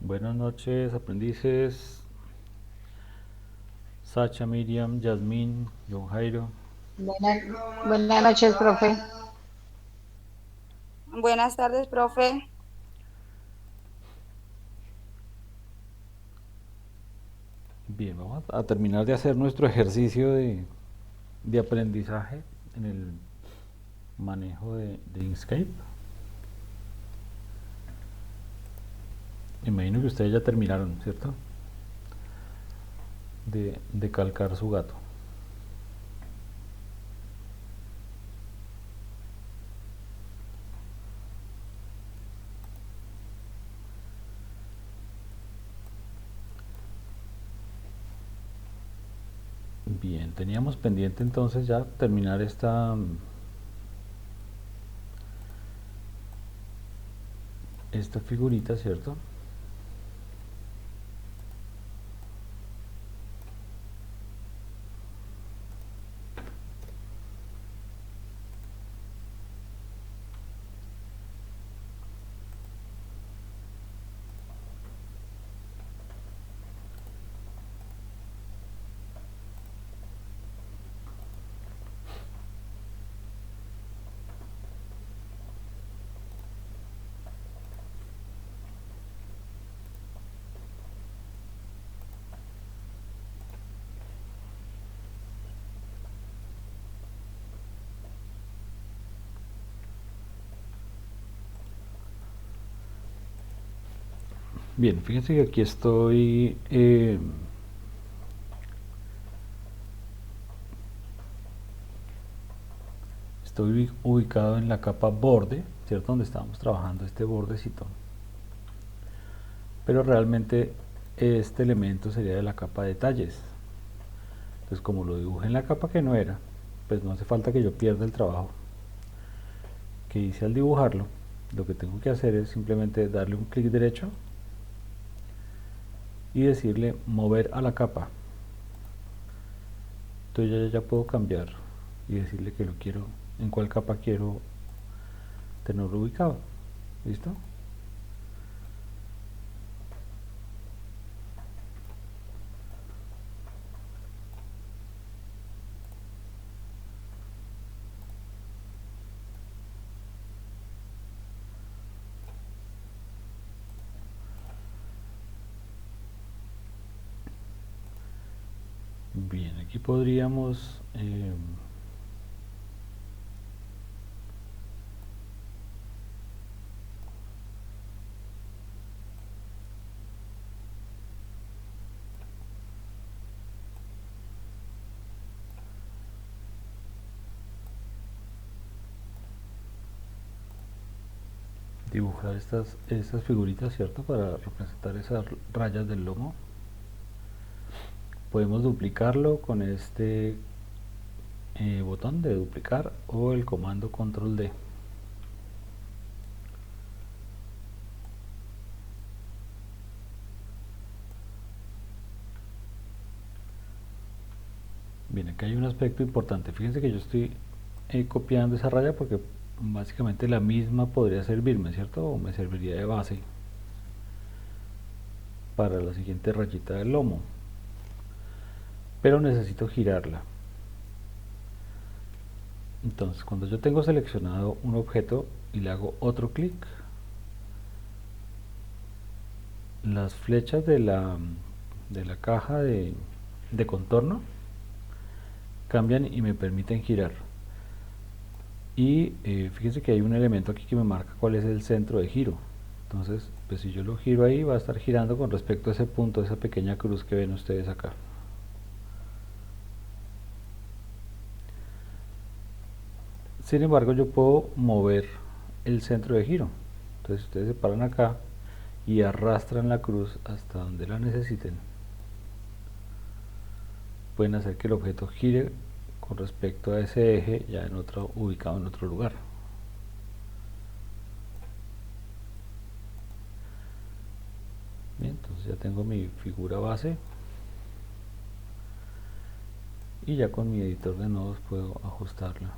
Buenas noches, aprendices. Sacha, Miriam, Yasmín, John Jairo. Buenas, buenas noches, profe. Buenas tardes, profe. Bien, vamos a terminar de hacer nuestro ejercicio de aprendizaje en el manejo de Inkscape. Imagino que ustedes ya terminaron, ¿cierto? De calcar su gato. Bien, teníamos pendiente entonces ya terminar esta figurita, ¿cierto? Bien, fíjense que aquí estoy ubicado en la capa borde, ¿cierto? Donde estábamos trabajando este bordecito. Pero realmente este elemento sería de la capa detalles. Entonces, como lo dibujé en la capa que no era, pues no hace falta que yo pierda el trabajo que hice al dibujarlo. Lo que tengo que hacer es simplemente darle un clic derecho y decirle mover a la capa. Entonces ya puedo cambiar y decirle que lo quiero, en cuál capa quiero tenerlo ubicado. ¿Listo? Bien, aquí podríamos dibujar estas figuritas, ¿cierto? Para representar esas rayas del lomo. Podemos duplicarlo con este botón de duplicar o el comando control D. Bien, acá hay un aspecto importante. Fíjense que yo estoy copiando esa raya porque básicamente la misma podría servirme, ¿cierto? O me serviría de base para la siguiente rayita del lomo. Pero necesito girarla. Entonces, cuando yo tengo seleccionado un objeto y le hago otro clic, las flechas de la caja de contorno cambian y me permiten girar. Y fíjense que hay un elemento aquí que me marca cuál es el centro de giro. Entonces, pues si yo lo giro ahí, va a estar girando con respecto a ese punto, esa pequeña cruz que ven ustedes acá. Sin embargo, yo puedo mover el centro de giro. Entonces, ustedes se paran acá y arrastran la cruz hasta donde la necesiten. Pueden hacer que el objeto gire con respecto a ese eje ya ubicado en otro lugar. Bien, entonces ya tengo mi figura base y ya con mi editor de nodos puedo ajustarla.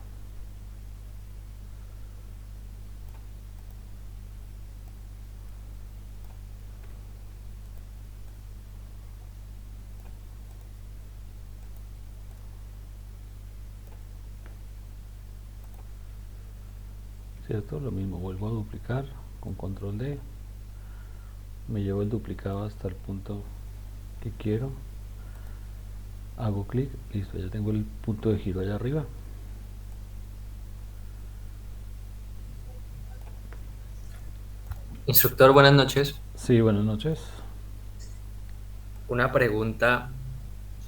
¿cierto? Lo mismo, vuelvo a duplicar con control D, me llevo el duplicado hasta el punto que quiero, hago clic, listo, ya tengo el punto de giro allá arriba. Instructor, buenas noches. Sí, buenas noches. Una pregunta.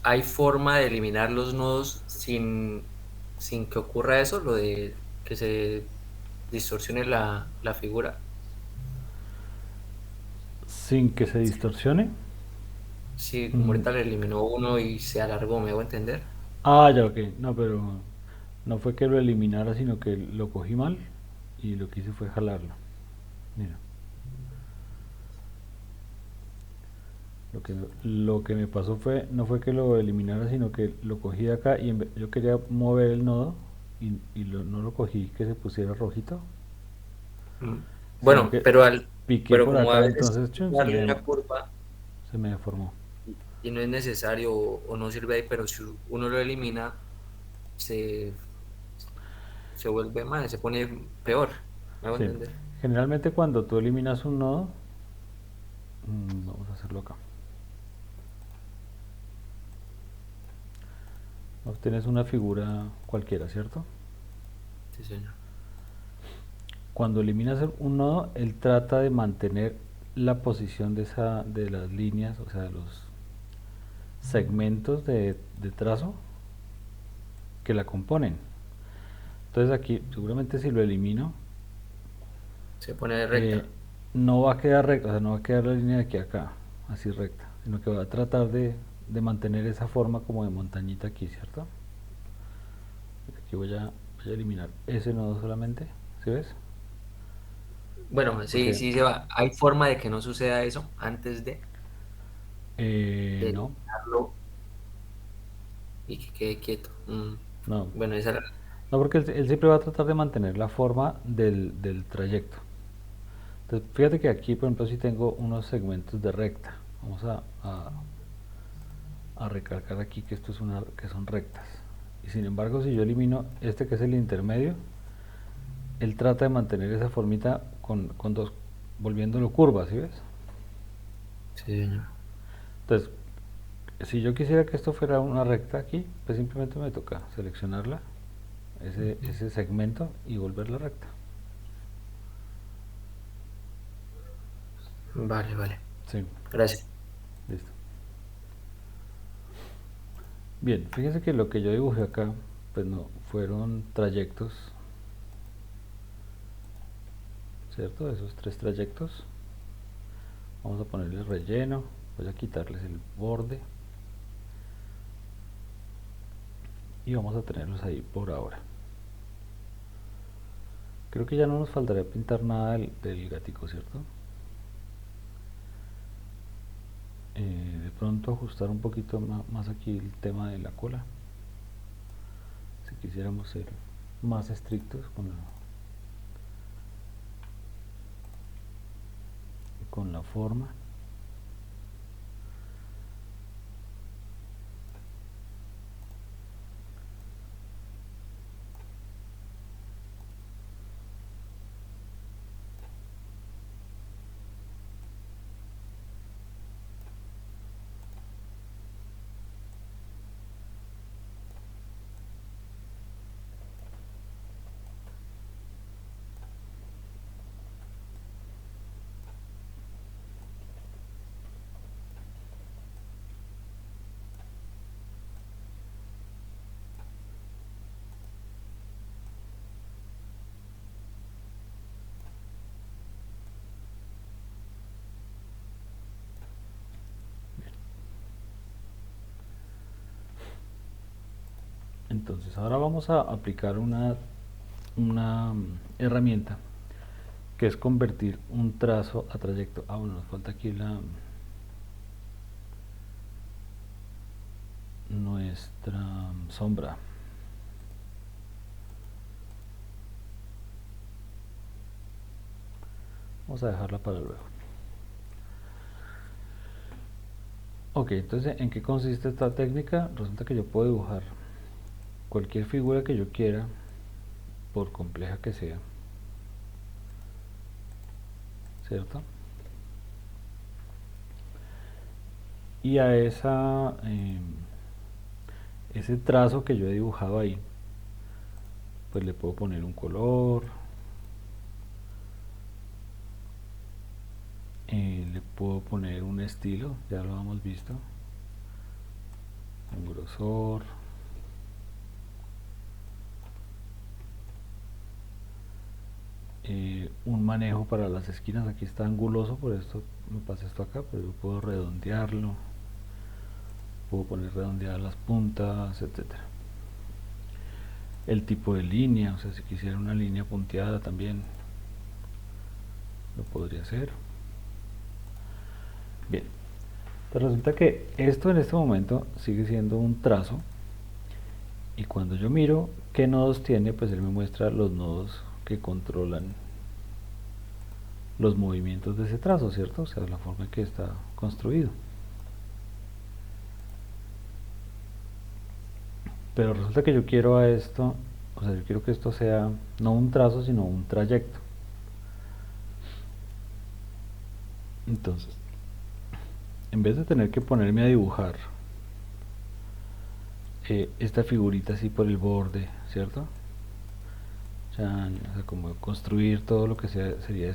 ¿Hay forma de eliminar los nodos sin que ocurra eso, lo de que se distorsione la figura? Sin que se distorsione. Sí, como ahorita le eliminó uno y se alargó, ¿me hago entender? Ah, ya, ok. No, pero no fue que lo eliminara, sino que lo cogí mal y lo que hice fue jalarlo. Mira. Lo que me pasó fue, no fue que lo eliminara, sino que lo cogí de acá y yo quería mover el nodo y no lo cogí que se pusiera rojito, Mm. sino Bueno, que piqué pero por como a acá, veces entonces chun, darle una curva se me deformó. y no es necesario o no sirve ahí, pero si uno lo elimina, se, se vuelve mal, se pone peor, ¿me hago Sí. entender? Generalmente cuando tú eliminas un nodo, vamos a hacerlo acá. Obtienes una figura cualquiera, ¿cierto? Sí, señor. Cuando eliminas un nodo, él trata de mantener la posición de las líneas, o sea, de los segmentos de trazo que la componen. Entonces aquí, seguramente si lo elimino, Se pone eh, recta. no va a quedar recta, o sea, no va a quedar la línea de aquí a acá, así recta, sino que va a tratar de mantener esa forma como de montañita aquí, ¿cierto? Aquí voy a eliminar ese nodo solamente, ¿sí ves? Bueno, sí, Porque sí se va. ¿Hay forma de que no suceda eso antes de no, eliminarlo y que quede quieto? no, Bueno, esa era... no, porque él siempre va a tratar de mantener la forma del trayecto. Entonces, fíjate que aquí, por ejemplo, si tengo unos segmentos de recta. Vamos a recalcar aquí que esto es que son rectas. Y sin embargo, si yo elimino este que es el intermedio, él trata de mantener esa formita con dos, volviéndolo curva, ¿sí ves? Sí, señor. Entonces, si yo quisiera que esto fuera una recta aquí, pues simplemente me toca seleccionarla, ese segmento, y volverla recta. Vale, vale. Sí, Gracias. listo. Bien, fíjense que lo que yo dibujé acá, pues no, fueron trayectos, ¿cierto? Esos tres trayectos. Vamos a ponerle relleno, voy a quitarles el borde y vamos a tenerlos ahí por ahora. Creo que ya no nos faltaría pintar nada del gatico, ¿cierto? De pronto ajustar un poquito más aquí el tema de la cola, si quisiéramos ser más estrictos con la forma. Entonces ahora vamos a aplicar una herramienta que es convertir un trazo a trayecto. Ah, bueno, nos falta aquí nuestra sombra. Vamos a dejarla para luego. Ok, entonces, ¿en qué consiste esta técnica? Resulta que yo puedo dibujar cualquier figura que yo quiera, por compleja que sea, ¿cierto? Y a ese trazo que yo he dibujado ahí, pues le puedo poner un color, le puedo poner un estilo, ya lo hemos visto, un grosor, un manejo para las esquinas. Aquí está anguloso, por esto me pasa esto acá, pero yo puedo redondearlo, puedo poner redondeadas las puntas, etcétera. El tipo de línea, o sea, si quisiera una línea punteada también lo podría hacer. Bien, pues resulta que esto en este momento sigue siendo un trazo, y cuando yo miro qué nodos tiene, pues él me muestra los nodos que controlan los movimientos de ese trazo, ¿cierto? O sea, la forma en que está construido. Pero resulta que yo quiero a esto, o sea, yo quiero que esto sea no un trazo, sino un trayecto. Entonces, en vez de tener que ponerme a dibujar esta figurita así por el borde, ¿cierto? O sea, como construir todo lo que sería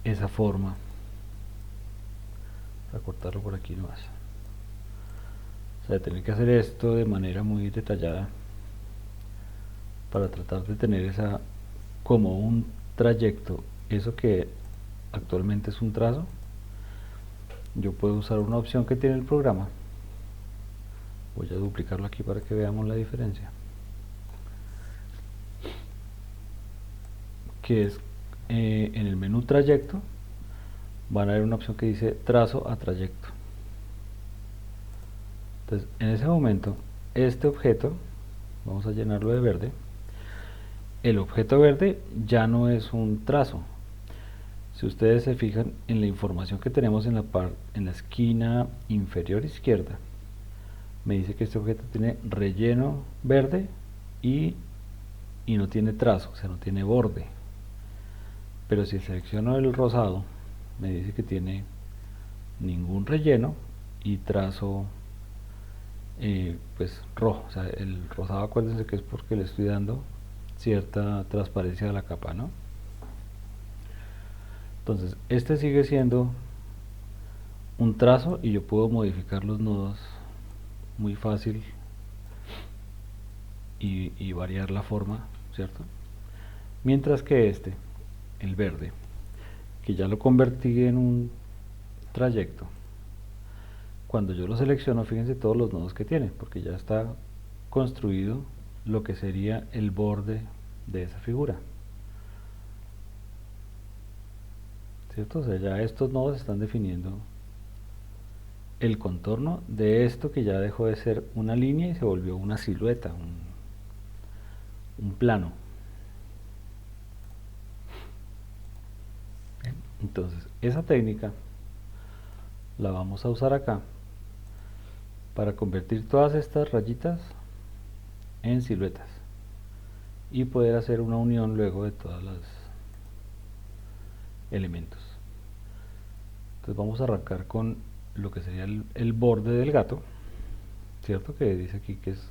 esa forma. Para cortarlo por aquí nomás. O sea, tener que hacer esto de manera muy detallada para tratar de tener esa como un trayecto, eso que actualmente es un trazo. Yo puedo usar una opción que tiene el programa. Voy a duplicarlo aquí para que veamos la diferencia, que es en el menú trayecto van a ver una opción que dice trazo a trayecto. Entonces, en ese momento, este objeto, vamos a llenarlo de verde. El objeto verde ya no es un trazo. Si ustedes se fijan en la información que tenemos en la esquina inferior izquierda, me dice que este objeto tiene relleno verde y no tiene trazo, o sea, no tiene borde. Pero si selecciono el rosado, me dice que tiene ningún relleno y trazo pues rojo. O sea, el rosado, acuérdense que es porque le estoy dando cierta transparencia a la capa, ¿no? Entonces, este sigue siendo un trazo y yo puedo modificar los nodos muy fácil y variar la forma, ¿cierto? Mientras que este, el verde, que ya lo convertí en un trayecto, cuando yo lo selecciono, fíjense todos los nodos que tiene, porque ya está construido lo que sería el borde de esa figura, ¿cierto? O sea, ya estos nodos están definiendo el contorno de esto que ya dejó de ser una línea y se volvió una silueta, un plano. Entonces, esa técnica la vamos a usar acá para convertir todas estas rayitas en siluetas y poder hacer una unión luego de todos los elementos. Entonces vamos a arrancar con lo que sería el borde del gato, ¿cierto? Que dice aquí que es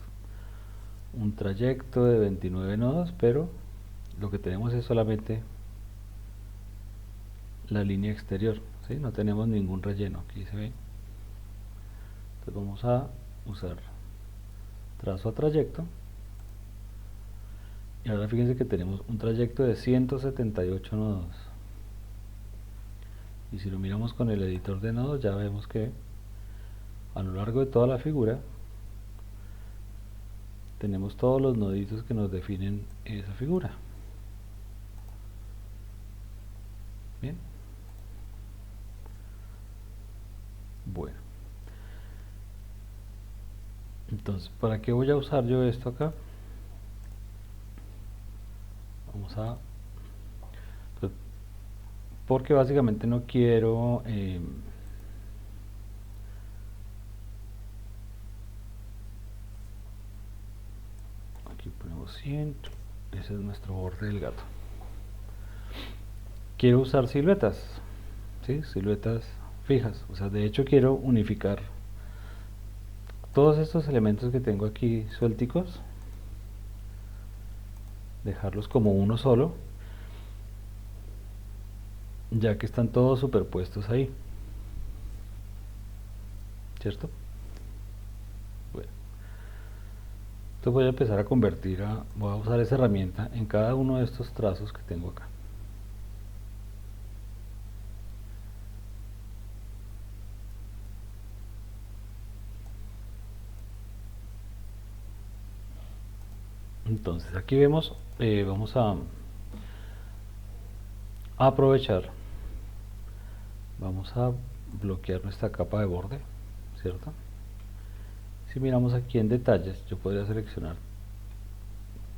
un trayecto de 29 nodos, pero lo que tenemos es solamente la línea exterior, ¿sí? No tenemos ningún relleno, aquí se ve. Entonces vamos a usar trazo a trayecto, y ahora fíjense que tenemos un trayecto de 178 nodos, y si lo miramos con el editor de nodos ya vemos que a lo largo de toda la figura tenemos todos los noditos que nos definen esa figura. Bien, bueno, entonces, ¿para qué voy a usar yo esto acá? Vamos a, pues, porque básicamente no quiero aquí ponemos 100, ese es nuestro borde del gato. quiero usar siluetas, ¿sí? Siluetas fijas, o sea, de hecho quiero unificar todos estos elementos que tengo aquí suelticos, dejarlos como uno solo, ya que están todos superpuestos ahí, ¿cierto? Bueno, entonces voy a empezar a voy a usar esa herramienta en cada uno de estos trazos que tengo acá. Entonces aquí vemos, vamos a aprovechar, vamos a bloquear nuestra capa de borde, ¿cierto? Si miramos aquí en detalles, yo podría seleccionar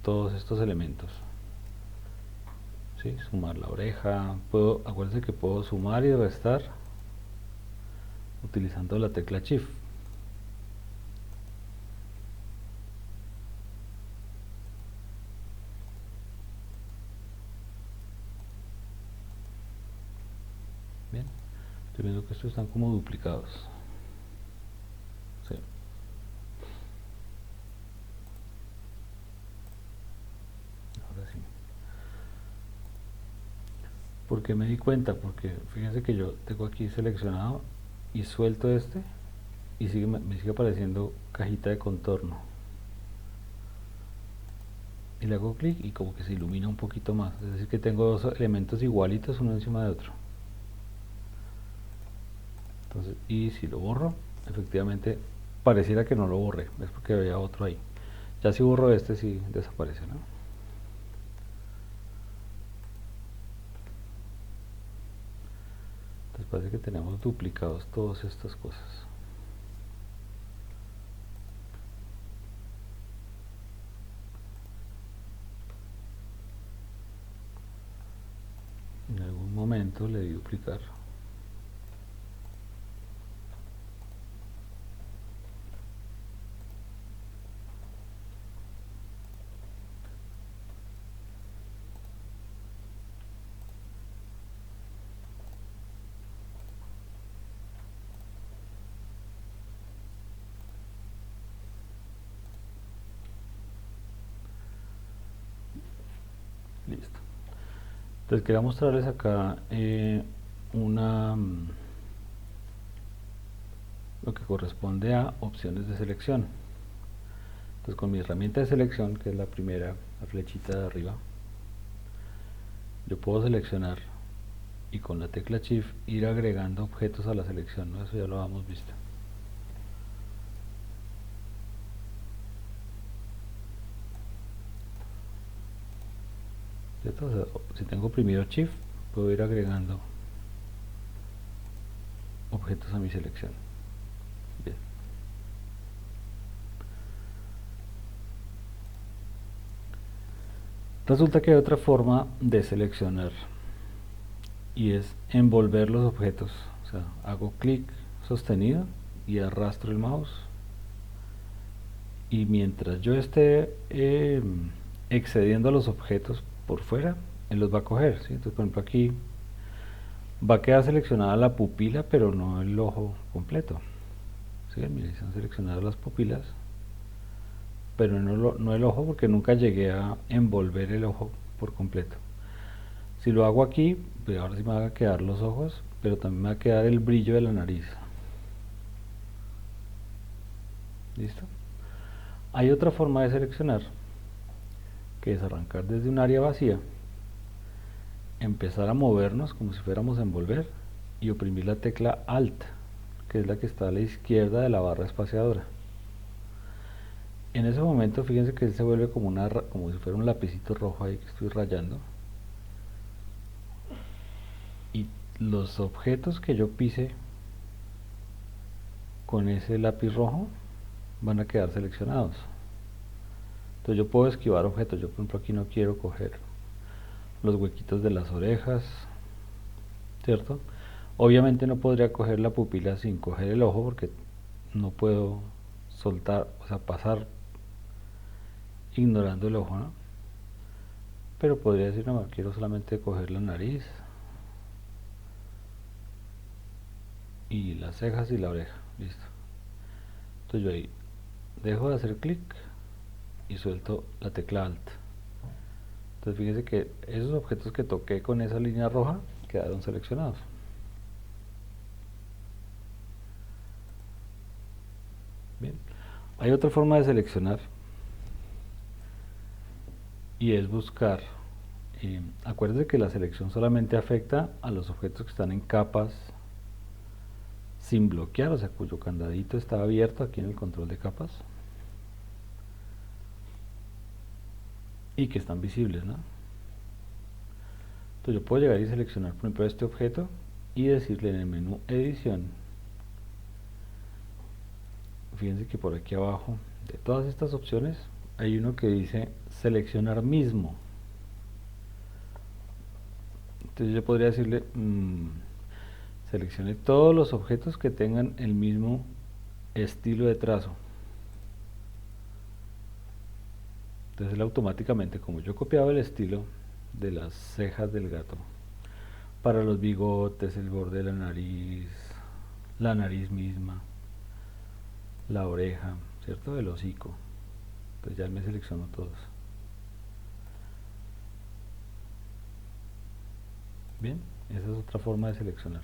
todos estos elementos, ¿sí? Sumar la oreja, acuérdense que puedo sumar y restar utilizando la tecla Shift. Bien, estoy viendo que estos están como duplicados. Sí. Ahora sí. ¿Por qué me di cuenta? Porque fíjense que yo tengo aquí seleccionado y suelto este y me sigue apareciendo cajita de contorno. Y le hago clic y como que se ilumina un poquito más. Es decir, que tengo dos elementos igualitos uno encima de otro. Entonces, y si lo borro, efectivamente pareciera que no lo borré, es porque había otro ahí. Ya si borro este, sí desaparece, ¿no? Entonces parece que tenemos duplicados todas estas cosas. En algún momento le di duplicar. Listo. Entonces quería mostrarles acá lo que corresponde a opciones de selección. Entonces con mi herramienta de selección, que es la primera, la flechita de arriba, yo puedo seleccionar y con la tecla Shift ir agregando objetos a la selección, ¿no? Eso ya lo habíamos visto. ¿Cierto? O sea, si tengo oprimido Shift, puedo ir agregando objetos a mi selección. Bien. Resulta que hay otra forma de seleccionar y es envolver los objetos. O sea, hago clic sostenido y arrastro el mouse y mientras yo esté excediendo los objetos por fuera, él los va a coger, ¿sí? Entonces por ejemplo aquí va a quedar seleccionada la pupila pero no el ojo completo, ¿sí? Miren, están seleccionadas las pupilas pero no el ojo porque nunca llegué a envolver el ojo por completo. Si lo hago aquí, pues ahora sí me van a quedar los ojos, pero también me va a quedar el brillo de la nariz. ¿Listo? Hay otra forma de seleccionar, que es arrancar desde un área vacía, empezar a movernos como si fuéramos a envolver y oprimir la tecla Alt, que es la que está a la izquierda de la barra espaciadora. En ese momento fíjense que él se vuelve como si fuera un lapicito rojo ahí que estoy rayando. Y los objetos que yo pise con ese lápiz rojo van a quedar seleccionados. Entonces yo puedo esquivar objetos. Yo por ejemplo aquí no quiero coger los huequitos de las orejas, ¿cierto? Obviamente no podría coger la pupila sin coger el ojo porque no puedo soltar, o sea, pasar ignorando el ojo, ¿no? Pero podría decir, no, quiero solamente coger la nariz, las cejas y la oreja. Listo. Entonces yo ahí dejo de hacer clic y suelto la tecla Alt. Entonces fíjense que esos objetos que toqué con esa línea roja quedaron seleccionados. Bien. Hay otra forma de seleccionar y es buscar. Acuérdense que la selección solamente afecta a los objetos que están en capas sin bloquear, o sea, cuyo candadito está abierto aquí en el control de capas y que están visibles, ¿no? Entonces yo puedo llegar y seleccionar, por ejemplo, este objeto y decirle en el menú edición, fíjense que por aquí abajo de todas estas opciones hay uno que dice seleccionar mismo. Entonces yo podría decirle seleccione todos los objetos que tengan el mismo estilo de trazo. Entonces él automáticamente, como yo he copiado el estilo de las cejas del gato, para los bigotes, el borde de la nariz misma, la oreja, ¿cierto? El hocico. Entonces ya me selecciono todos. Bien, esa es otra forma de seleccionar.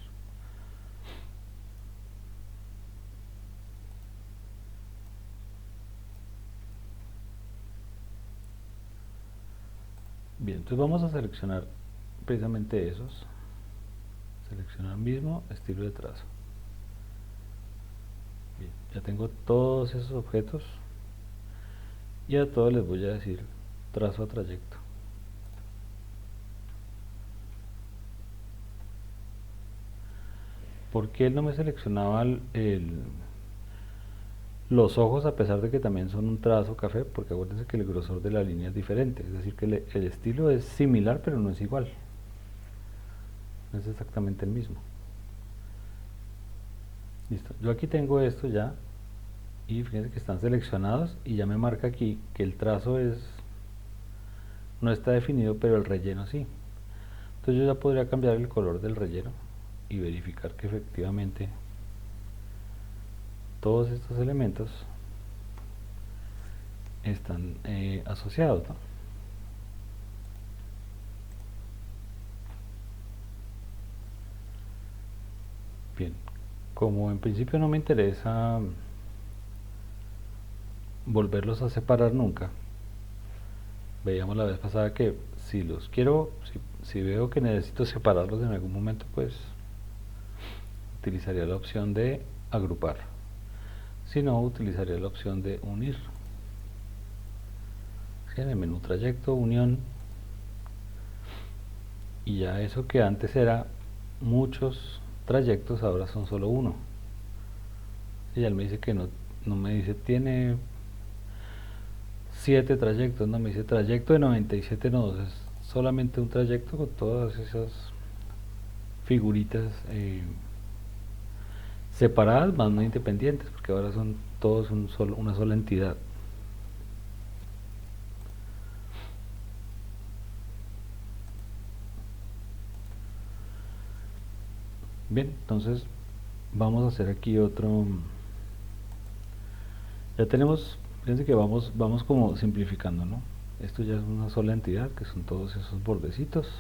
Bien, entonces vamos a seleccionar precisamente esos. Seleccionar mismo estilo de trazo. Bien, ya tengo todos esos objetos y a todos les voy a decir trazo a trayecto. ¿Por qué él no me seleccionaba los ojos, a pesar de que también son un trazo café? Porque acuérdense que el grosor de la línea es diferente, es decir que el estilo es similar pero no es igual, no es exactamente el mismo. Listo, yo aquí tengo esto ya y fíjense que están seleccionados y ya me marca aquí que el trazo no está definido, pero el relleno sí. Entonces yo ya podría cambiar el color del relleno y verificar que efectivamente todos estos elementos están asociados, ¿no? Bien, como en principio no me interesa volverlos a separar nunca, veíamos la vez pasada que si los quiero, si veo que necesito separarlos en algún momento, pues utilizaría la opción de agrupar. Si no, utilizaría la opción de unir. En el menú trayecto, unión, y ya eso que antes era muchos trayectos, ahora son solo uno. Y ya él me dice que no me dice tiene 7 trayectos, no me dice trayecto de 97 nodos, es solamente un trayecto con todas esas figuritas separadas, más no independientes, porque ahora son todos una sola entidad. Bien, entonces vamos a hacer aquí otro. Ya tenemos, fíjense que vamos como simplificando, ¿no? Esto ya es una sola entidad, que son todos esos bordecitos.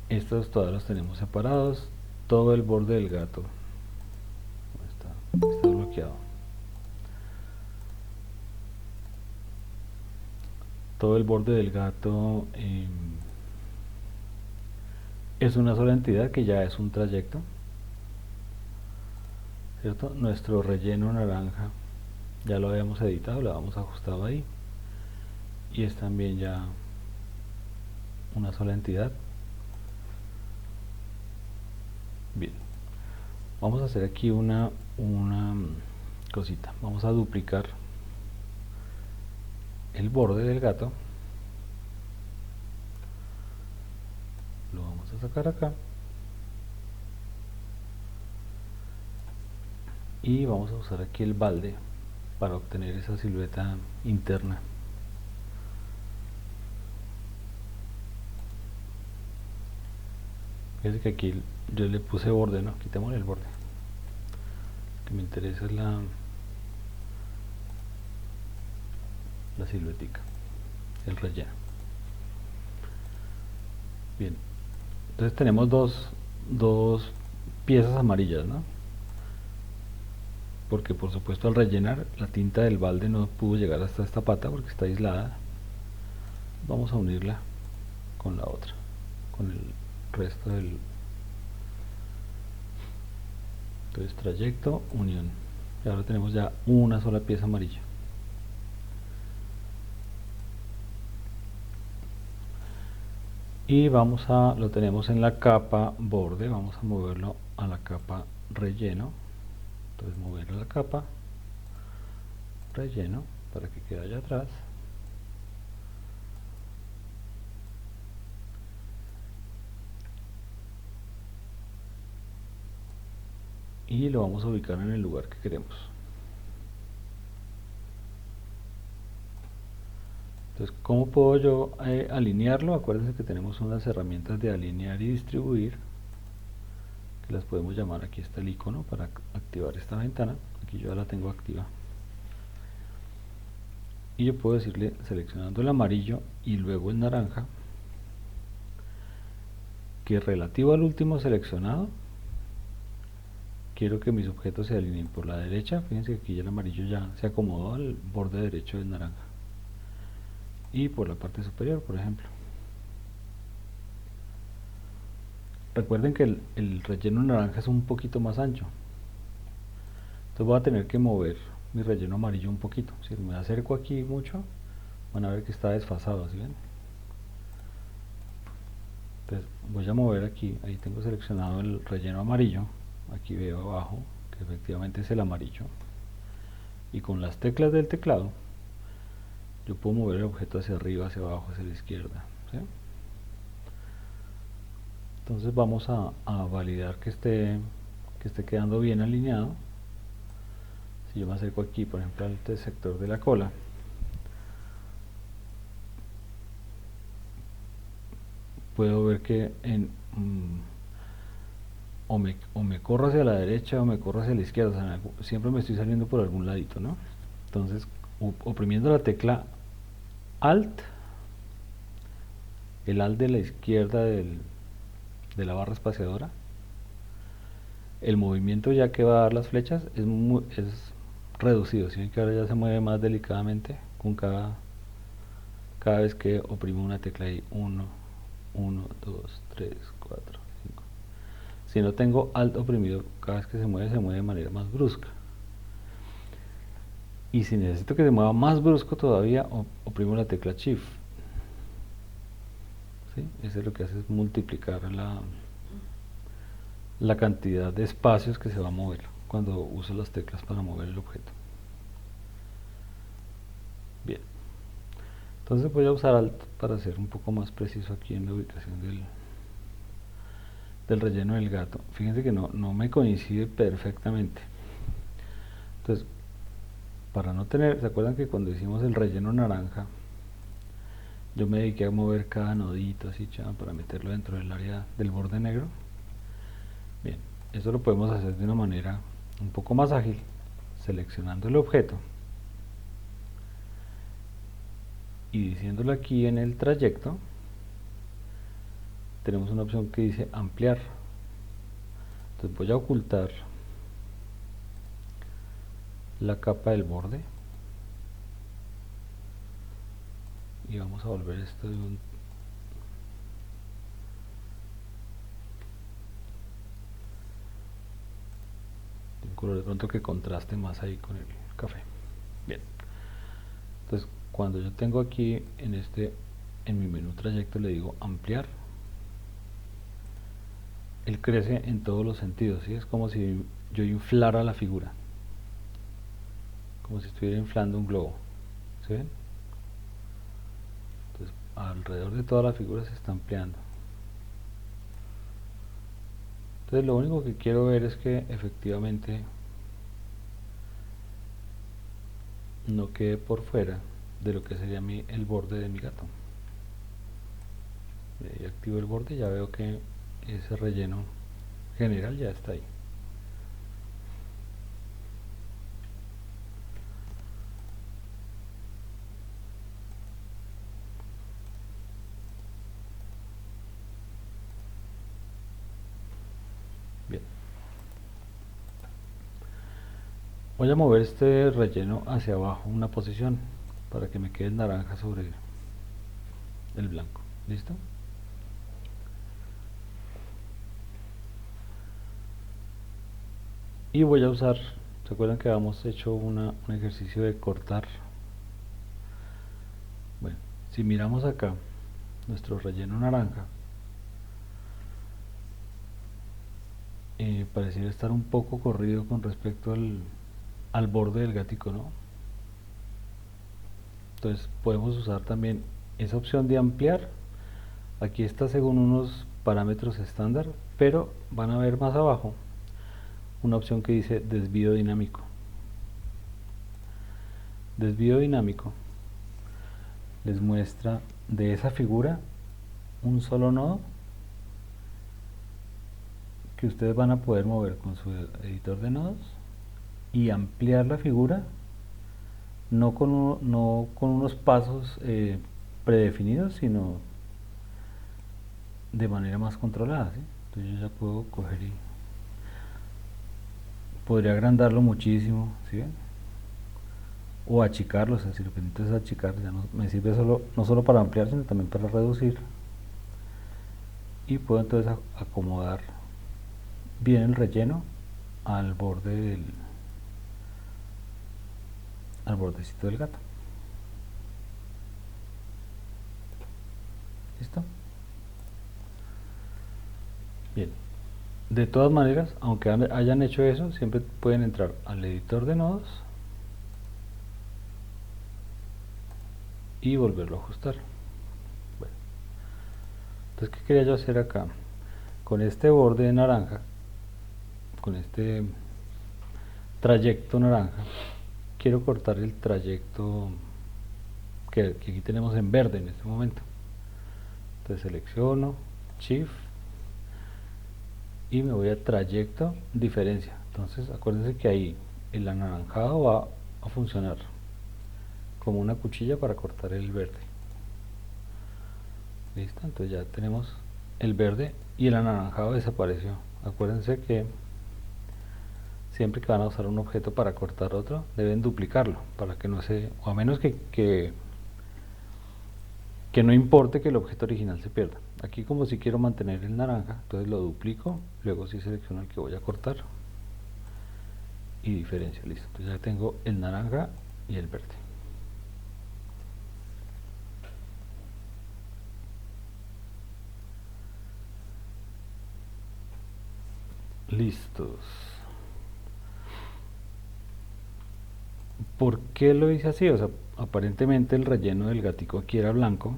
Estos todos los tenemos separados. Todo el borde del gato está bloqueado. Todo el borde del gato es una sola entidad, que ya es un trayecto, ¿cierto? Nuestro relleno naranja ya lo habíamos editado, lo habíamos ajustado ahí y es también ya una sola entidad. Bien, vamos a hacer aquí una cosita. Vamos a duplicar el borde del gato, lo vamos a sacar acá y vamos a usar aquí el balde para obtener esa silueta interna. Fíjense que aquí yo le puse borde, ¿no? Quitémosle el borde. Lo que me interesa es la siluetica, el relleno. Bien, entonces tenemos dos piezas amarillas, ¿no? Porque por supuesto al rellenar la tinta del balde no pudo llegar hasta esta pata porque está aislada. Vamos a unirla con la otra, con el resto del... Entonces trayecto, unión. Y ahora tenemos ya una sola pieza amarilla. Y lo tenemos en la capa borde, vamos a moverlo a la capa relleno. Entonces mover a la capa relleno para que quede allá atrás. Y lo vamos a ubicar en el lugar que queremos. Entonces, ¿cómo puedo yo alinearlo? Acuérdense que tenemos unas herramientas de alinear y distribuir, que las podemos llamar, aquí está el icono para activar esta ventana, aquí yo ya la tengo activa. Y yo puedo decirle, seleccionando el amarillo y luego el naranja, que relativo al último seleccionado, quiero que mis objetos se alineen por la derecha. Fíjense que aquí el amarillo ya se acomodó al borde derecho del naranja. Y por la parte superior, por ejemplo. Recuerden que el relleno naranja es un poquito más ancho. Entonces voy a tener que mover mi relleno amarillo un poquito. Si me acerco aquí mucho, van a ver que está desfasado, ¿sí ven? Entonces voy a mover aquí, ahí tengo seleccionado el relleno amarillo. Aquí veo abajo que efectivamente es el amarillo. Y con las teclas del teclado, yo puedo mover el objeto hacia arriba, hacia abajo, hacia la izquierda, ¿sí? Entonces vamos a validar que esté quedando bien alineado. Si yo me acerco aquí, por ejemplo, al sector de la cola, puedo ver que o me corro hacia la derecha o me corro hacia la izquierda, o sea, siempre me estoy saliendo por algún ladito, ¿no? Entonces, oprimiendo la tecla Alt, el Alt de la izquierda de la barra espaciadora, el movimiento ya que va a dar las flechas es reducido. Si ven que ahora ya se mueve más delicadamente con cada vez que oprimo una tecla ahí. 1, 1, 2, 3, 4, 5. Si no tengo Alt oprimido, cada vez que se mueve de manera más brusca. Y si necesito que se mueva más brusco todavía, oprimo la tecla Shift. ¿Sí? Eso lo que hace es multiplicar la cantidad de espacios que se va a mover cuando uso las teclas para mover el objeto. Bien, entonces voy a usar Alt para ser un poco más preciso aquí en la ubicación del relleno del gato. Fíjense que no me coincide perfectamente. Entonces, para no tener, ¿se acuerdan que cuando hicimos el relleno naranja, yo me dediqué a mover cada nodito así, para meterlo dentro del área del borde negro? Bien, eso lo podemos hacer de una manera un poco más ágil, seleccionando el objeto y diciéndolo aquí en el trayecto. Tenemos una opción que dice ampliar. Entonces voy a ocultar la capa del borde y vamos a volver esto de un color de pronto que contraste más ahí con el café. Bien, entonces cuando yo tengo aquí en mi menú trayecto le digo ampliar, él crece en todos los sentidos, ¿sí? Es como si yo inflara la figura, como si estuviera inflando un globo, ¿sí ven? Entonces alrededor de toda la figura se está ampliando. Entonces lo único que quiero ver es que efectivamente no quede por fuera de lo que sería el borde de mi gato. Y activo el borde y ya veo que ese relleno general ya está ahí. Bien. Voy a mover este relleno hacia abajo una posición para que me quede el naranja sobre el blanco. ¿Listo? Y voy a usar, ¿se acuerdan que habíamos hecho un ejercicio de cortar? Bueno, si miramos acá nuestro relleno naranja, pareciera estar un poco corrido con respecto al borde del gatico, ¿no? Entonces podemos usar también esa opción de ampliar. Aquí está según unos parámetros estándar, pero van a ver más abajo una opción que dice desvío dinámico. Desvío dinámico les muestra de esa figura un solo nodo que ustedes van a poder mover con su editor de nodos y ampliar la figura no con unos pasos predefinidos, sino de manera más controlada, ¿sí? Entonces yo ya puedo coger y podría agrandarlo muchísimo, ¿sí ven? O achicarlo, o sea, si lo que necesito es achicar, ya no me sirve no solo para ampliar, sino también para reducir. Y puedo entonces acomodar bien el relleno al borde al bordecito del gato. ¿Listo? Bien. De todas maneras, aunque hayan hecho eso, siempre pueden entrar al editor de nodos y volverlo a ajustar. Bueno, entonces, ¿qué quería yo hacer acá? Con este borde de naranja, con este trayecto naranja, quiero cortar el trayecto que aquí tenemos en verde en este momento. Entonces selecciono, Shift, y me voy a trayecto, diferencia. Entonces acuérdense que ahí el anaranjado va a funcionar como una cuchilla para cortar el verde. Listo, entonces ya tenemos el verde y el anaranjado desapareció. Acuérdense que siempre que van a usar un objeto para cortar otro, deben duplicarlo para que no se, o a menos que no importe que el objeto original se pierda. Aquí, como si quiero mantener el naranja, entonces lo duplico, luego sí selecciono el que voy a cortar y diferencia. Listo, entonces ya tengo el naranja y el verde. Listos. ¿Por qué lo hice así? O sea, aparentemente el relleno del gatico aquí era blanco,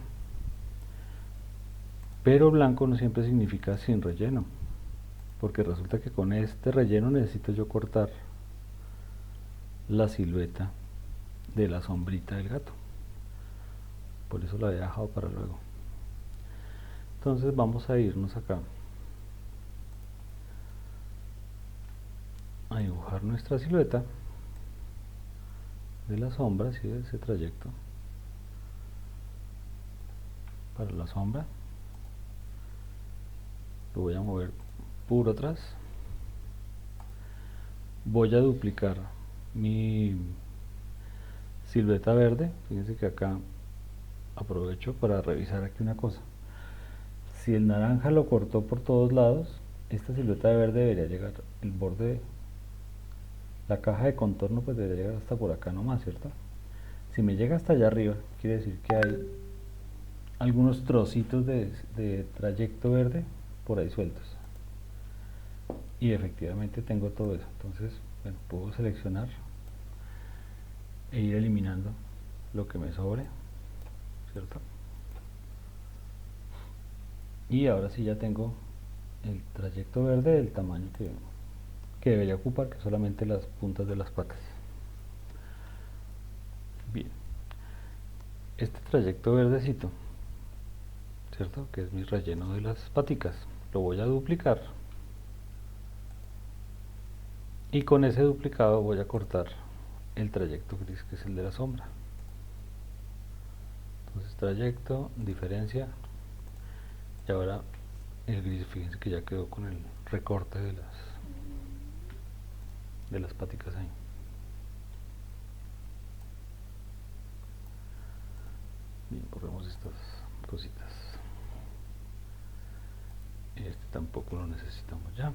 pero blanco no siempre significa sin relleno, porque resulta que con este relleno necesito yo cortar la silueta de la sombrita del gato. Por eso la había dejado para luego. Entonces vamos a irnos acá a dibujar nuestra silueta de la sombra, ¿sí? De ese trayecto para la sombra. Lo voy a mover puro atrás. Voy a duplicar mi silueta verde. Fíjense que acá aprovecho para revisar aquí una cosa. Si el naranja lo cortó por todos lados, esta silueta de verde debería llegar, el borde, la caja de contorno pues debería llegar hasta por acá nomás, ¿cierto? Si me llega hasta allá arriba, quiere decir que hay algunos trocitos de trayecto verde por ahí sueltos. Y efectivamente tengo todo eso. Entonces, bueno, puedo seleccionar e ir eliminando lo que me sobre, ¿cierto? Y ahora sí ya tengo el trayecto verde del tamaño que debería ocupar, que solamente las puntas de las patas. Bien, este trayecto verdecito, ¿cierto? Que es mi relleno de las paticas. lo voy a duplicar y con ese duplicado voy a cortar el trayecto gris, que es el de la sombra. Entonces trayecto, diferencia, y ahora el gris, fíjense que ya quedó con el recorte de las paticas ahí. Bien, borremos estas cositas. Este tampoco lo necesitamos ya.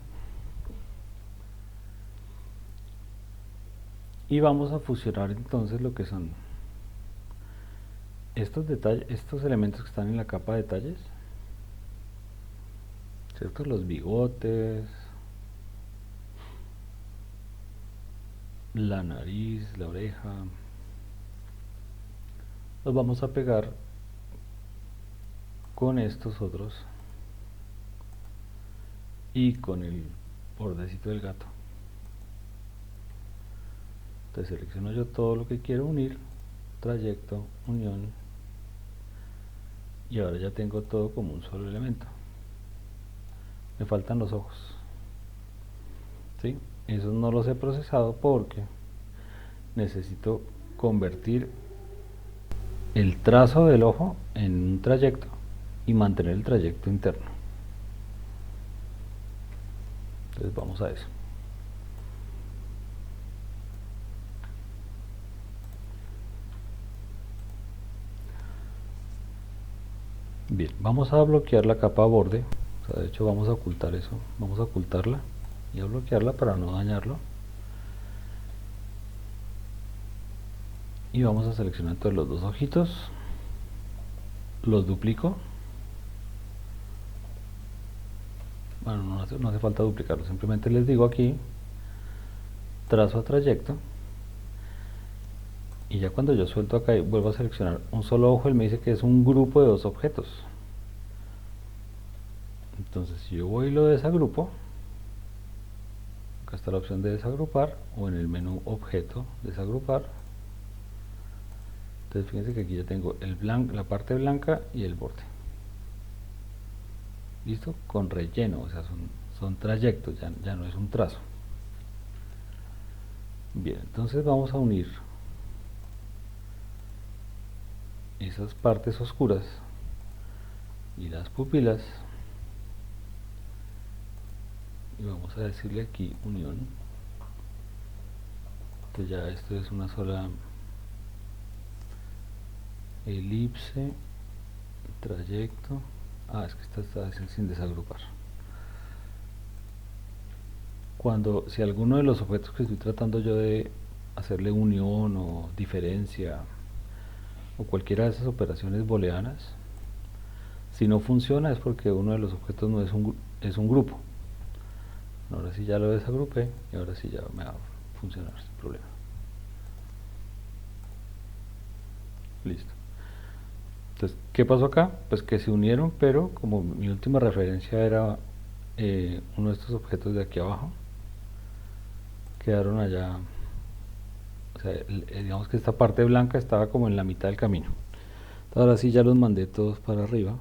Y vamos a fusionar entonces lo que son estos detalles, estos elementos que están en la capa de detalles, ¿cierto? Los bigotes, la nariz, la oreja, los vamos a pegar con estos otros y con el bordecito del gato. Entonces selecciono yo todo lo que quiero unir, trayecto, unión, y ahora ya tengo todo como un solo elemento. Me faltan los ojos, ¿sí? Esos no los he procesado porque necesito convertir el trazo del ojo en un trayecto y mantener el trayecto interno. Entonces vamos a eso. Bien, vamos a bloquear la capa borde, o sea, de hecho vamos a ocultar eso, vamos a ocultarla y a bloquearla para no dañarlo. Y vamos a seleccionar todos los dos ojitos, los duplico. Bueno, no hace falta duplicarlo, simplemente les digo aquí, trazo a trayecto, y ya cuando yo suelto acá y vuelvo a seleccionar un solo ojo, él me dice que es un grupo de dos objetos. Entonces si yo voy y lo desagrupo, acá está la opción de desagrupar, o en el menú objeto, desagrupar. Entonces fíjense que aquí ya tengo la parte blanca y el borde. ¿Listo? Con relleno, o sea, son trayectos, ya no es un trazo. Bien, entonces vamos a unir esas partes oscuras y las pupilas, y vamos a decirle aquí unión. Entonces ya esto es una sola elipse, trayecto. Es que esta está sin desagrupar. Si alguno de los objetos que estoy tratando yo de hacerle unión o diferencia o cualquiera de esas operaciones booleanas, si no funciona es porque uno de los objetos no es un grupo. Ahora sí ya lo desagrupé y ahora sí ya me va a funcionar sin problema. Listo. Entonces, ¿qué pasó acá? Pues que se unieron, pero como mi última referencia era uno de estos objetos de aquí abajo, quedaron allá. O sea, digamos que esta parte blanca estaba como en la mitad del camino. Entonces, ahora sí ya los mandé todos para arriba.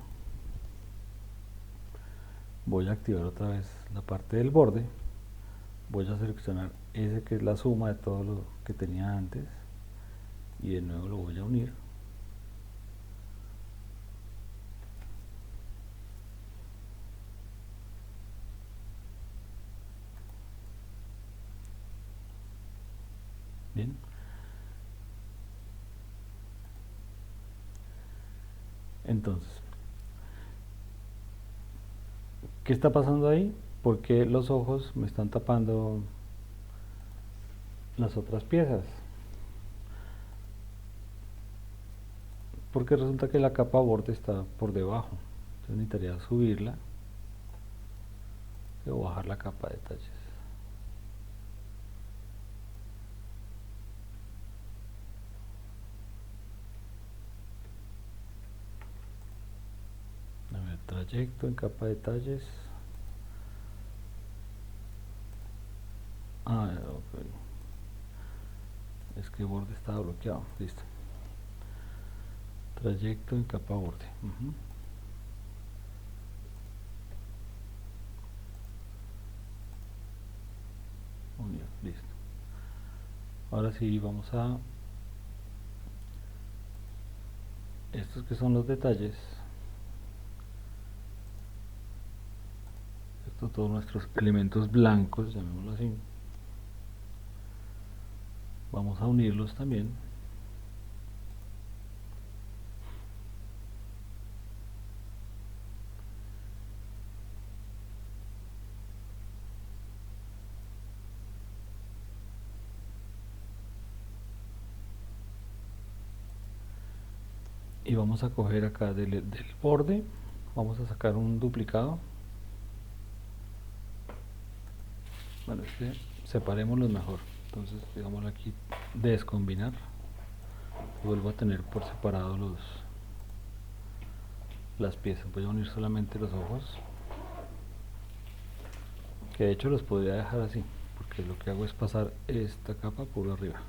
Voy a activar otra vez la parte del borde. Voy a seleccionar ese que es la suma de todo lo que tenía antes y de nuevo lo voy a unir. Bien. Entonces, ¿qué está pasando ahí? ¿Por qué los ojos me están tapando las otras piezas? Porque resulta que la capa borde está por debajo. Entonces necesitaría subirla o bajar la capa de detalles. A ver, trayecto en capa de detalles. Ok. Es que borde estaba bloqueado. Listo. Trayecto en capa borde. Ahora sí vamos a estos que son los detalles. Estos todos nuestros elementos blancos, llamémoslo así. Vamos a unirlos también. Y vamos a coger acá del borde, vamos a sacar un duplicado. Bueno, separémoslos mejor. Entonces, digámoslo aquí, descombinar. Vuelvo a tener por separado las piezas. Voy a unir solamente los ojos, que de hecho los podría dejar así, porque lo que hago es pasar esta capa por arriba,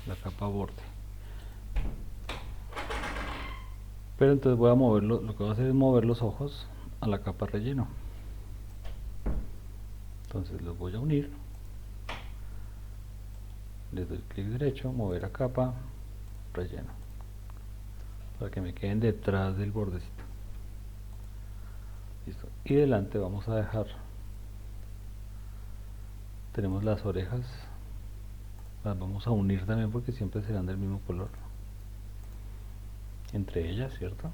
la capa borde. Pero entonces voy a moverlo, lo que voy a hacer es mover los ojos a la capa relleno. Entonces los voy a unir, les doy clic derecho, mover a capa, relleno, para que me queden detrás del bordecito. Listo. Y delante vamos a dejar, tenemos las orejas, las vamos a unir también porque siempre serán del mismo color entre ellas, ¿cierto?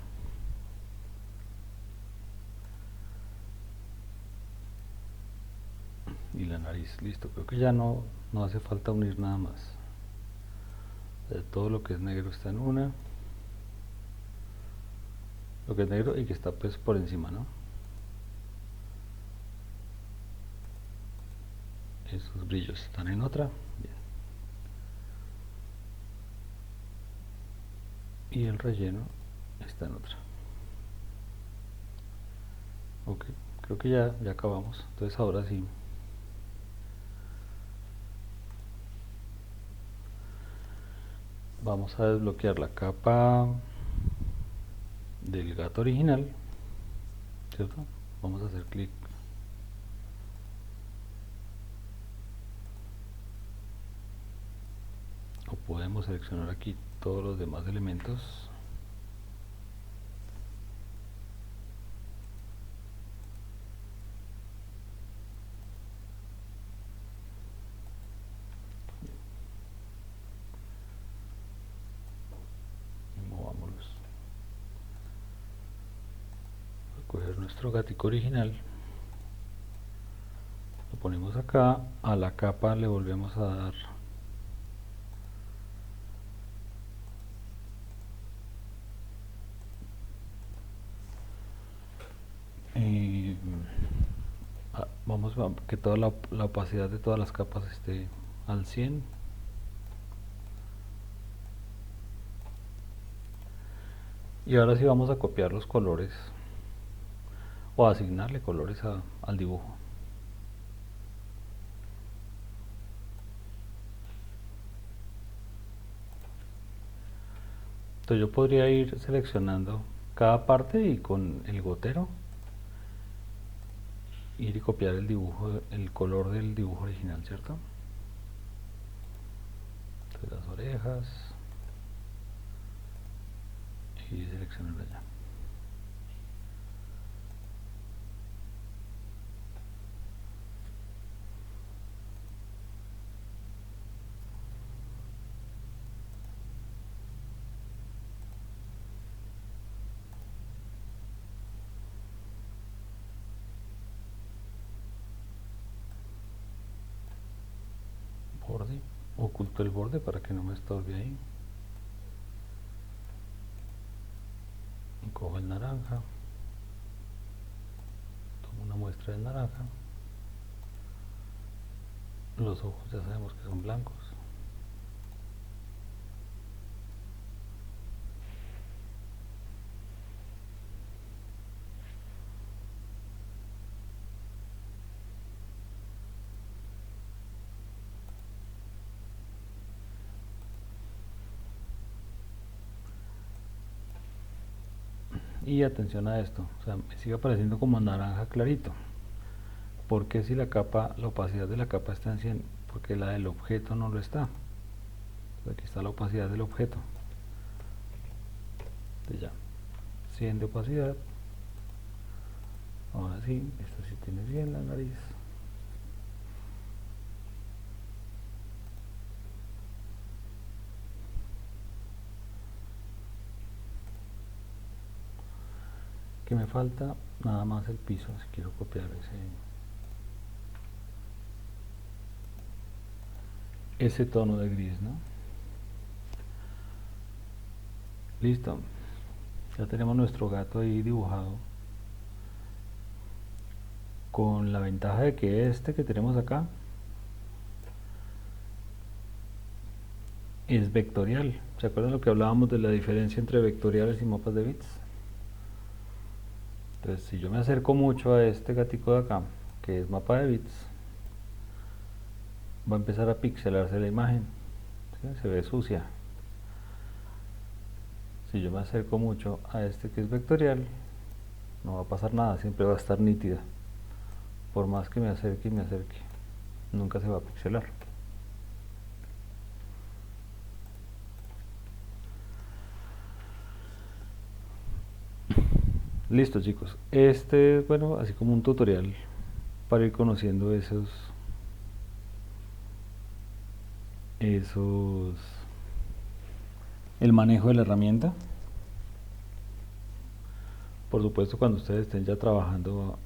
Y la nariz, listo. Creo que ya no hace falta unir nada más. Todo lo que es negro está en una, lo que es negro y que está pues por encima, ¿no? Esos brillos están en otra. Bien. Y el relleno está en otra. Ok, creo que ya acabamos. Entonces ahora sí, vamos a desbloquear la capa del gato original, ¿cierto? Vamos a hacer clic o podemos seleccionar aquí todos los demás elementos. Y movámoslos. Voy a coger nuestro gatico original, lo ponemos acá, a la capa le volvemos a dar vamos a que toda la opacidad de todas las capas esté al 100. Y ahora sí vamos a copiar los colores o asignarle colores al dibujo. Entonces yo podría ir seleccionando cada parte y con el gotero ir y copiar el dibujo, el color del dibujo original, ¿cierto? Entonces las orejas y seleccionar allá. Borde, oculto el borde para que no me estorbe ahí. Cojo el naranja, tomo una muestra de naranja. Los ojos ya sabemos que son blancos. Y atención a esto, o sea, me sigue apareciendo como naranja clarito, ¿Por qué si la opacidad de la capa está en 100? Porque la del objeto no lo está. Aquí está la opacidad del objeto. Entonces ya, 100 de opacidad. Ahora sí, esta sí tiene 100 la nariz. Que me falta nada más el piso, si quiero copiar ese tono de gris, ¿no? Listo, ya tenemos nuestro gato ahí dibujado, con la ventaja de que este que tenemos acá es vectorial. ¿Se acuerdan lo que hablábamos de la diferencia entre vectoriales y mapas de bits? Entonces, si yo me acerco mucho a este gatico de acá, que es mapa de bits, va a empezar a pixelarse la imagen, ¿sí? Se ve sucia. Si yo me acerco mucho a este que es vectorial, no va a pasar nada, siempre va a estar nítida. Por más que me acerque y me acerque, nunca se va a pixelar. Listo, chicos, este es, bueno, así como un tutorial para ir conociendo el manejo de la herramienta. Por supuesto, cuando ustedes estén ya trabajando,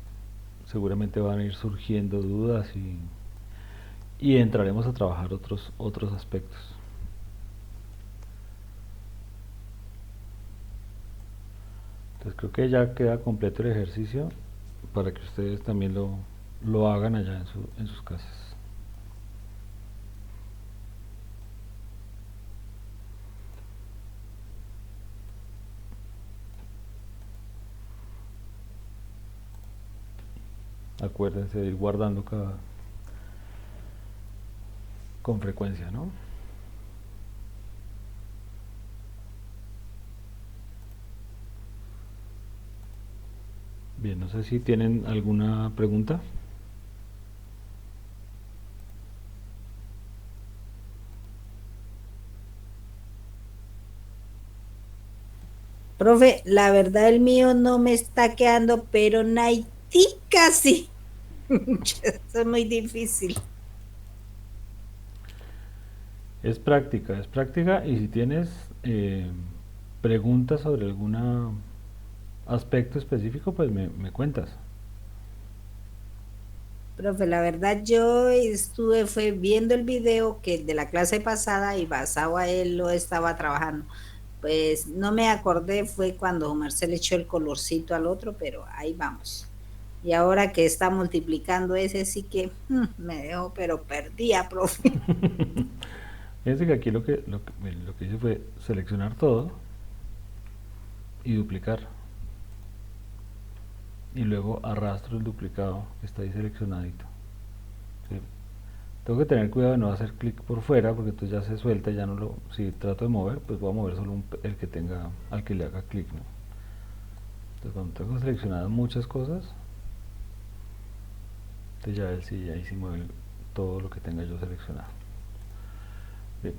seguramente van a ir surgiendo dudas y entraremos a trabajar otros aspectos. Entonces creo que ya queda completo el ejercicio para que ustedes también lo hagan allá en sus casas. Acuérdense de ir guardando con frecuencia, ¿no? Bien, no sé si tienen alguna pregunta. Profe, la verdad el mío no me está quedando, pero naitica sí. Eso es muy difícil. Es práctica y si tienes preguntas sobre algún aspecto específico, pues me cuentas. Profe, la verdad yo fue viendo el video que de la clase pasada y basado a él lo estaba trabajando. Pues no me acordé, fue cuando Marcel echó el colorcito al otro, pero ahí vamos. Y ahora que está multiplicando ese sí que me dejó, pero perdía, profe. Fíjense que aquí lo que hice fue seleccionar todo y duplicar. Y luego arrastro el duplicado que está ahí seleccionadito. ¿Sí? Tengo que tener cuidado de no hacer clic por fuera porque entonces ya se suelta, ya no si trato de mover, pues voy a mover solo el que tenga, al que le haga clic, ¿no? Entonces cuando tengo seleccionadas muchas cosas, entonces ya él sí, ahí sí mueve todo lo que tenga yo seleccionado. Bien.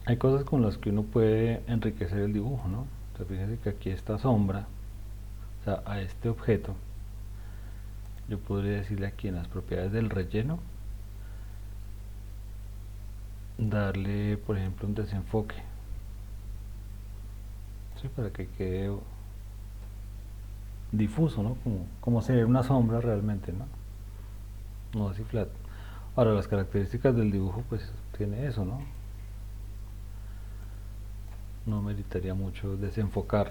Hay cosas con las que uno puede enriquecer el dibujo, ¿no? Entonces fíjense que aquí esta sombra, o sea, a este objeto, yo podría decirle aquí en las propiedades del relleno, darle, por ejemplo, un desenfoque, ¿sí? Para que quede difuso, ¿no? Como sería una sombra realmente, ¿no? No así flat. Ahora, las características del dibujo, pues tiene eso, ¿no? No meritaría mucho desenfocar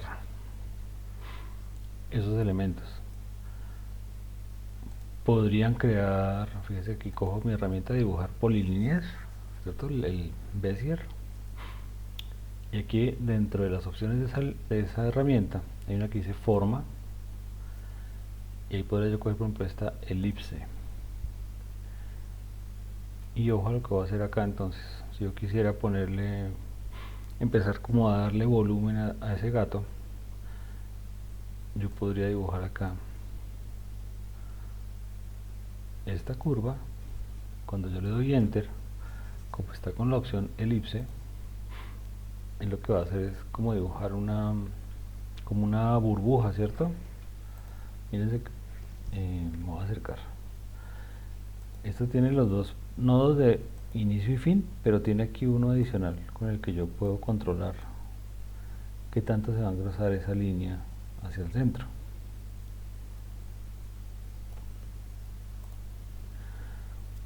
esos elementos. Podrían crear, fíjense aquí cojo mi herramienta de dibujar polilíneas, ¿cierto? El Bezier. Y aquí dentro de las opciones de esa herramienta hay una que dice forma, y ahí podría yo coger por ejemplo esta elipse. Y ojo a lo que voy a hacer acá. Entonces, si yo quisiera empezar como a darle volumen a ese gato, yo podría dibujar acá esta curva. Cuando yo le doy enter, como está con la opción elipse, y lo que va a hacer es como dibujar como una burbuja, ¿cierto? Fíjense, me voy a acercar. Esto tiene los dos nodos de inicio y fin, pero tiene aquí uno adicional con el que yo puedo controlar qué tanto se va a engrosar esa línea hacia el centro.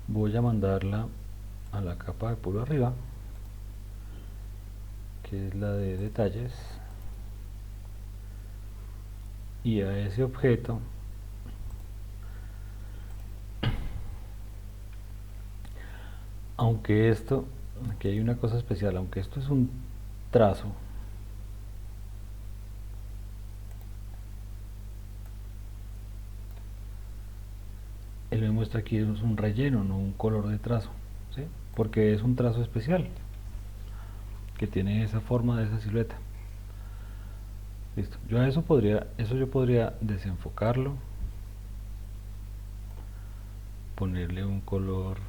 Voy a mandarla a la capa de puro arriba, que es la de detalles, y a ese objeto aunque esto, aquí hay una cosa especial, aunque esto es un trazo, él me muestra aquí es un relleno, no un color de trazo, ¿sí? Porque es un trazo especial que tiene esa forma de esa silueta. Listo. Eso yo podría desenfocarlo, ponerle un color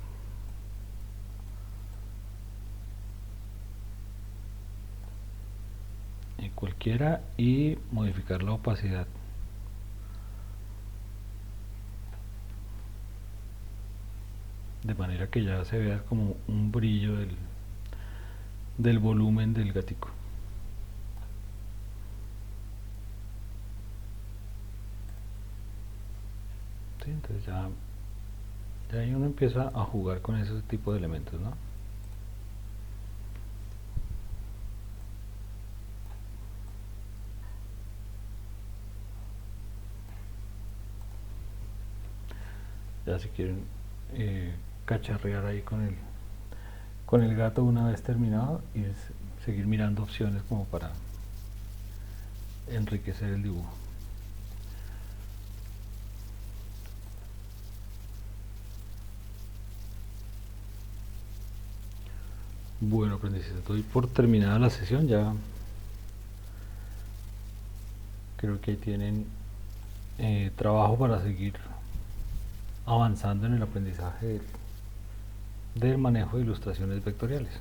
en cualquiera y modificar la opacidad. De manera que ya se vea como un brillo del volumen del gatico. ¿Sí? Entonces ya ahí uno empieza a jugar con ese tipo de elementos, ¿no? Ya si quieren cacharrear ahí con el gato una vez terminado y seguir mirando opciones como para enriquecer el dibujo. Bueno, aprendices, estoy por terminada la sesión. Ya creo que ahí tienen trabajo para seguir avanzando en el aprendizaje del manejo de ilustraciones vectoriales.